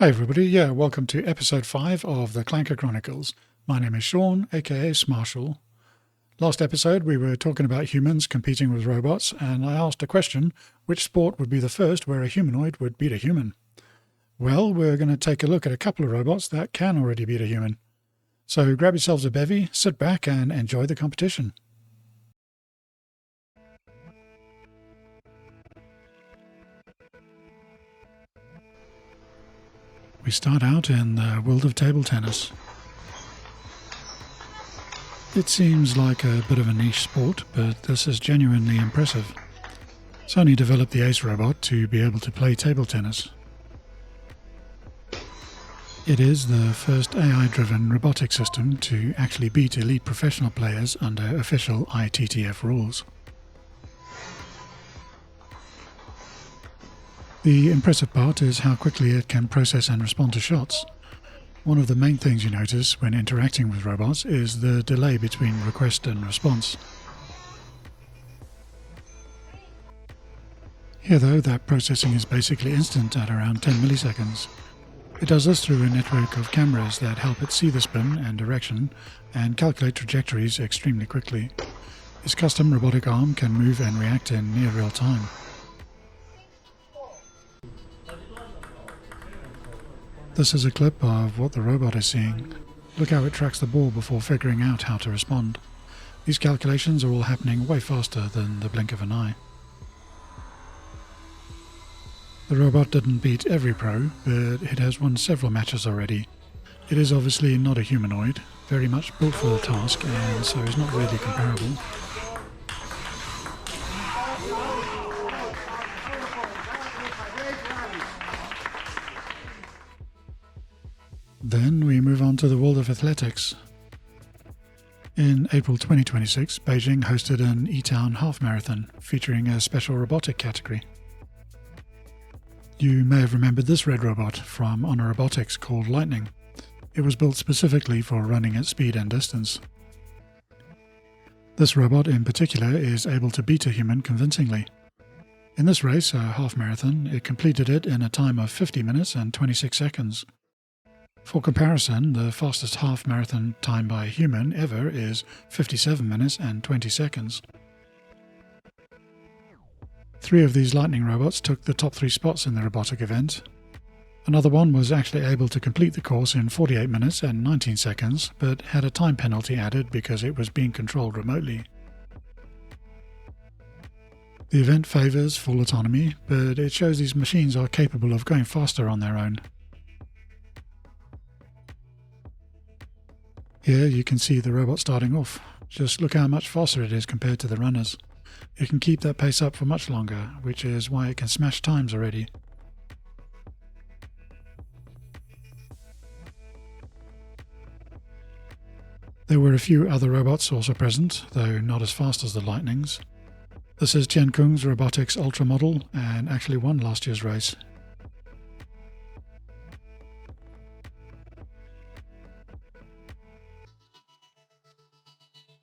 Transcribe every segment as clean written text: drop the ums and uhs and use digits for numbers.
Hi everybody, welcome to episode 5 of the Clanker Chronicles. My name is Sean, aka Smarshall. Last episode we were talking about humans competing with robots, and I asked a question: which sport would be the first where a humanoid would beat a human? Well, we're going to take a look at a couple of robots that can already beat a human. So grab yourselves a bevy, sit back and enjoy the competition. We start out in the world of table tennis. It seems like a bit of a niche sport, but this is genuinely impressive. Sony developed the Ace robot to be able to play table tennis. It is the first AI-driven robotic system to actually beat elite professional players under official ITTF rules. The impressive part is how quickly it can process and respond to shots. One of the main things you notice when interacting with robots is the delay between request and response. Here though, that processing is basically instant at around 10 milliseconds. It does this through a network of cameras that help it see the spin and direction and calculate trajectories extremely quickly. This custom robotic arm can move and react in near real time. This is a clip of what the robot is seeing. Look how it tracks the ball before figuring out how to respond. These calculations are all happening way faster than the blink of an eye. The robot didn't beat every pro, but it has won several matches already. It is obviously not a humanoid, very much built for the task, and so is not really comparable. Then we move on to the world of athletics. In April 2026, Beijing hosted an E-Town half marathon featuring a special robotic category. You may have remembered this red robot from Honor Robotics called Lightning. It was built specifically for running at speed and distance. This robot in particular is able to beat a human convincingly. In this race, a half marathon, it completed it in a time of 50 minutes and 26 seconds. For comparison, the fastest half marathon time by a human ever is 57 minutes and 20 seconds. 3 of these Lightning robots took the top 3 spots in the robotic event. Another one was actually able to complete the course in 48 minutes and 19 seconds, but had a time penalty added because it was being controlled remotely. The event favours full autonomy, but it shows these machines are capable of going faster on their own. Here you can see the robot starting off. Just look how much faster it is compared to the runners. It can keep that pace up for much longer, which is why it can smash times already. There were a few other robots also present, though not as fast as the Lightnings. This is Chen Kung's Robotics Ultra model, and actually won last year's race.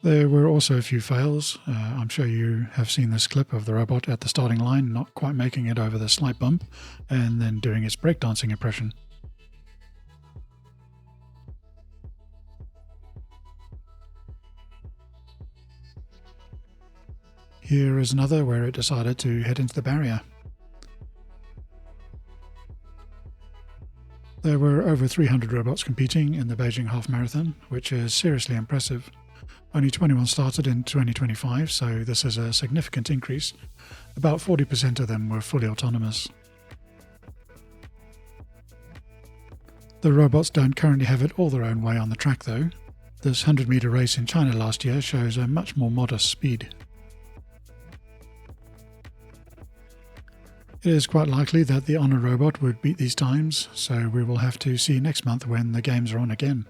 There were also a few fails. I'm sure you have seen this clip of the robot at the starting line not quite making it over the slight bump and then doing its breakdancing impression. Here is another where it decided to head into the barrier. There were over 300 robots competing in the Beijing Half Marathon, which is seriously impressive. Only 21 started in 2025, so this is a significant increase. About 40% of them were fully autonomous. The robots don't currently have it all their own way on the track though. This 100-meter race in China last year shows a much more modest speed. It is quite likely that the Honor robot would beat these times, so we will have to see next month when the games are on again.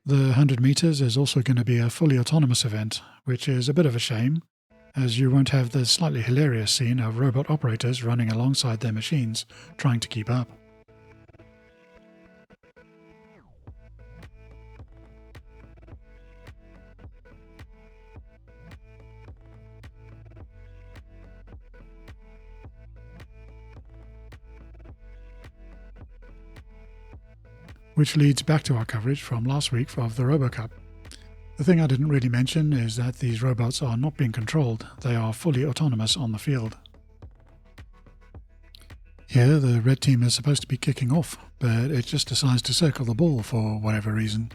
The 100 meters is also going to be a fully autonomous event, which is a bit of a shame, as you won't have the slightly hilarious scene of robot operators running alongside their machines, trying to keep up. which leads back to our coverage from last week of the RoboCup. The thing I didn't really mention is that these robots are not being controlled, they are fully autonomous on the field. Here, the red team is supposed to be kicking off, but it just decides to circle the ball for whatever reason.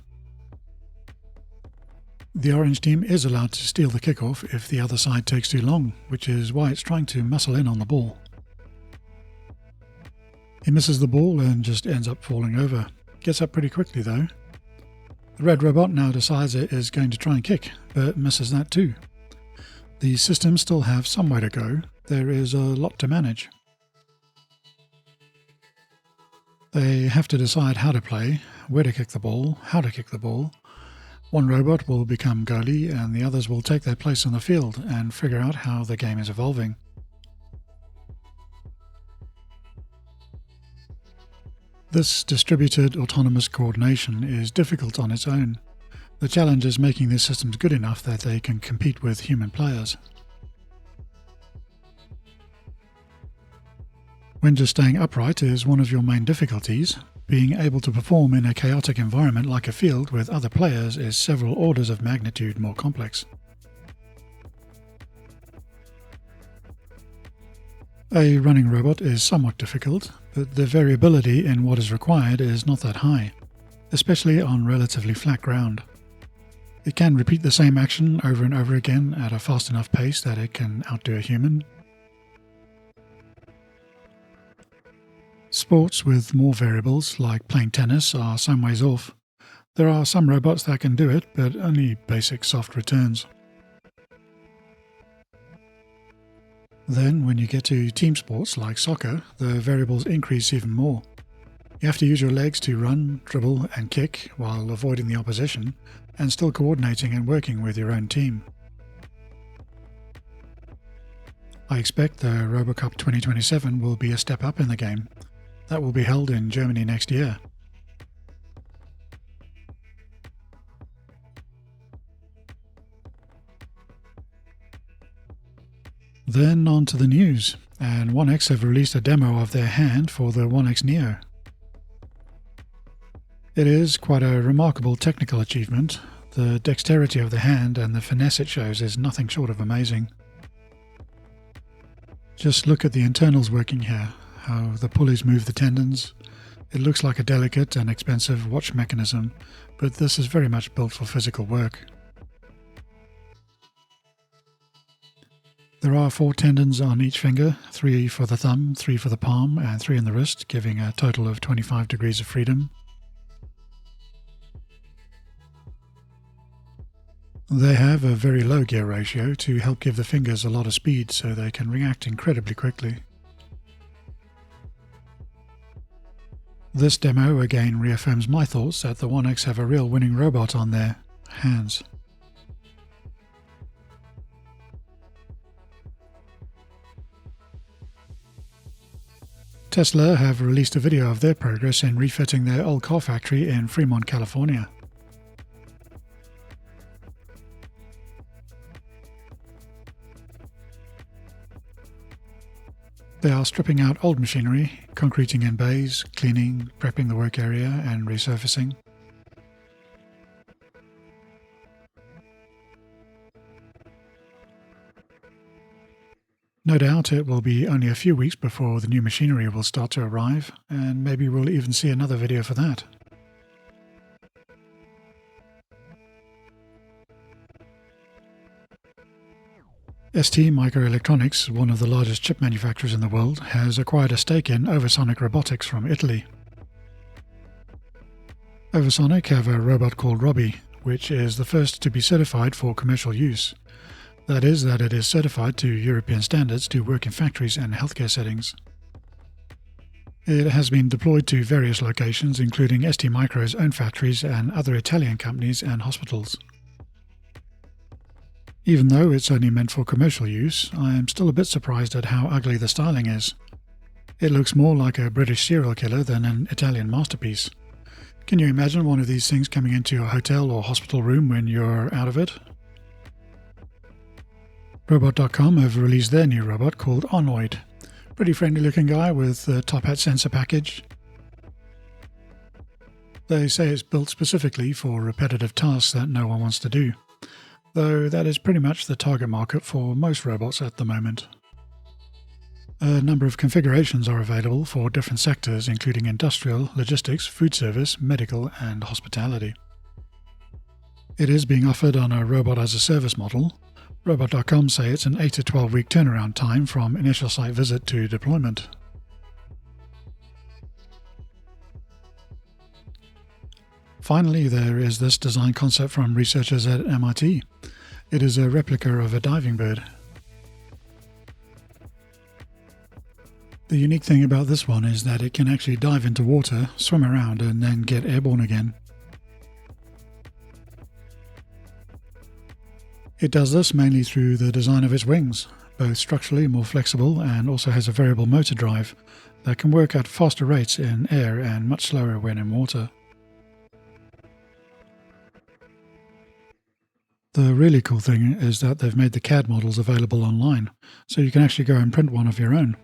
The orange team is allowed to steal the kickoff if the other side takes too long, which is why it's trying to muscle in on the ball. He misses the ball and just ends up falling over. Gets up pretty quickly though. The red robot now decides it is going to try and kick, but misses that too. The systems still have some way to go. There is a lot to manage. They have to decide how to play, where to kick the ball, how to kick the ball. One robot will become goalie and the others will take their place on the field and figure out how the game is evolving. This distributed autonomous coordination is difficult on its own. The challenge is making these systems good enough that they can compete with human players. When just staying upright is one of your main difficulties, being able to perform in a chaotic environment like a field with other players is several orders of magnitude more complex. A running robot is somewhat difficult, but the variability in what is required is not that high, especially on relatively flat ground. It can repeat the same action over and over again at a fast enough pace that it can outdo a human. Sports with more variables, like playing tennis, are some ways off. There are some robots that can do it, but only basic soft returns. Then, when you get to team sports like soccer, the variables increase even more. You have to use your legs to run, dribble and kick while avoiding the opposition, and still coordinating and working with your own team. I expect the RoboCup 2027 will be a step up in the game. That will be held in Germany next year. Then on to the news, and 1X have released a demo of their hand for the 1X Neo. It is quite a remarkable technical achievement. The dexterity of the hand and the finesse it shows is nothing short of amazing. Just look at the internals working here, how the pulleys move the tendons. It looks like a delicate and expensive watch mechanism, but this is very much built for physical work. There are 4 tendons on each finger, 3 for the thumb, 3 for the palm, and 3 in the wrist, giving a total of 25 degrees of freedom. They have a very low gear ratio to help give the fingers a lot of speed so they can react incredibly quickly. This demo again reaffirms my thoughts that the 1X have a real winning robot on their hands. Tesla have released a video of their progress in refitting their old car factory in Fremont, California. They are stripping out old machinery, concreting in bays, cleaning, prepping the work area and resurfacing. No doubt it will be only a few weeks before the new machinery will start to arrive, and maybe we'll even see another video for that. ST Microelectronics, one of the largest chip manufacturers in the world, has acquired a stake in Oversonic Robotics from Italy. Oversonic have a robot called Robbie, which is the first to be certified for commercial use. That is, that it is certified to European standards to work in factories and healthcare settings. It has been deployed to various locations, including ST Micro's own factories and other Italian companies and hospitals. Even though it's only meant for commercial use, I am still a bit surprised at how ugly the styling is. It looks more like a British serial killer than an Italian masterpiece. Can you imagine one of these things coming into your hotel or hospital room when you're out of it? Robot.com have released their new robot called Onoid. Pretty friendly looking guy with the top hat sensor package. They say it's built specifically for repetitive tasks that no one wants to do, though that is pretty much the target market for most robots at the moment. A number of configurations are available for different sectors, including industrial, logistics, food service, medical, and hospitality. It is being offered on a robot-as-a-service model. Robot.com say it's an 8 to 12 week turnaround time from initial site visit to deployment. Finally, there is this design concept from researchers at MIT. It is a replica of a diving bird. The unique thing about this one is that it can actually dive into water, swim around, and then get airborne again. It does this mainly through the design of its wings, both structurally more flexible and also has a variable motor drive that can work at faster rates in air and much slower when in water. The really cool thing is that they've made the CAD models available online, so you can actually go and print one of your own.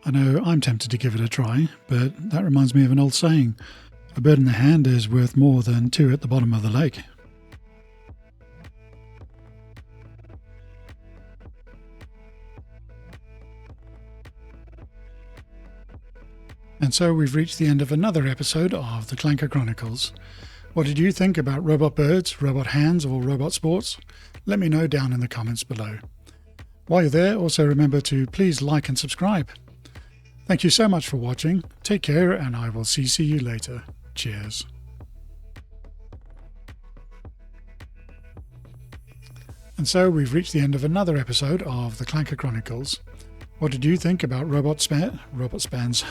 I know I'm tempted to give it a try, but that reminds me of an old saying, a bird in the hand is worth more than two at the bottom of the lake. And so we've reached the end of another episode of the Clanker Chronicles. What did you think about robot birds, robot hands, or robot sports? Let me know down in the comments below. While you're there, also remember to please like and subscribe. Thank you so much for watching. Take care, and I will see you later. Cheers. And so we've reached the end of another episode of the Clanker Chronicles. What did you think about robot spans?